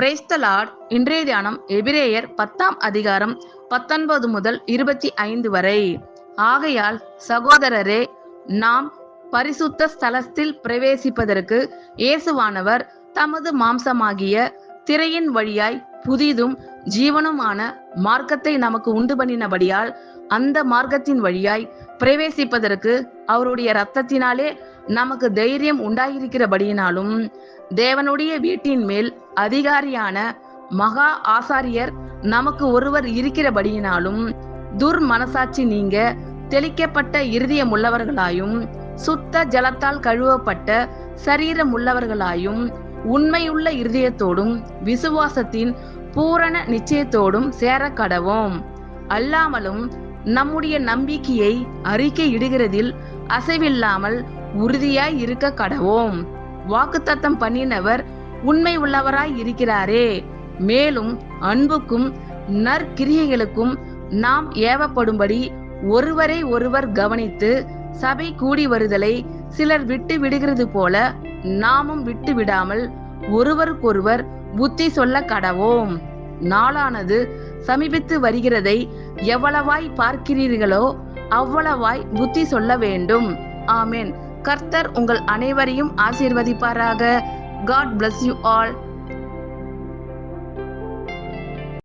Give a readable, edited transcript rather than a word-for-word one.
Praise the Lord. இன்றைய தியானம் எபிரேயர் 10ஆம் அதிகாரம் 19 முதல் 25 வரை. ஆகையால் சகோதரரே, நாம் பரிசுத்த ஸ்தலத்தில் பிரவேசிப்பதற்கு இயேசுவானவர் தமது மாம்சமாகிய திரையின் வழியாய் புதிதும் ஜீவனுமான மார்க்கத்தை நமக்கு உண்டு பண்ணினபடியால் அந்த மார்க்கத்தின் வழியாய் பிரவேசிப்பதற்கு அவருடைய இரத்தத்தினாலே நமக்கு தைரியம் உண்டாயிருக்கிறபடியினாலும், தேவனுடைய வீட்டின் மேல் அதிகாரியான மகா ஆசாரியர் நமக்கு ஒருவர் இருக்கிறபடியினாலும், துர்மனசாட்சி நீங்க தெளிக்கப்பட்ட இருதயம் உள்ளவர்களாயும் சுத்த ஜலத்தால் கழுவப்பட்ட சரீரம் உள்ளவர்களாயும் உண்மையுள்ள இருதயத்தோடும் விசுவாசத்தின் பூரண நிச்சயத்தோடும் சேர கடவோம். அல்லாமலும் நம்முடைய நம்பிக்கையை அறிக்கையிடுகிறதில் அசைவில்லாமல் உறுதியாய் இருக்க கடவோம். வாக்குத்தத்தம் பண்ணினவர் உண்மை உள்ளவராய் இருக்கிறாரே. மேலும் அன்புக்கும் நற்கிரியைகளுக்கும் நாம் ஏவப்படும்படி ஒருவரை ஒருவர் கவனித்து சபை கூடி வருதலை சிலர் விட்டு விடுகிறது போல நாமும் விட்டு விடாமல் ஒருவருக்கொருவர் புத்தி சொல்ல கடவோம். நாளானது சமீபித்து வருகிறதை எவ்வளவாய் பார்க்கிறீர்களோ அவ்வளவாய் புத்தி சொல்ல வேண்டும். ஆமென். கர்த்தர் உங்கள் அனைவரையும் ஆசீர்வதிப்பாராக. God bless you all.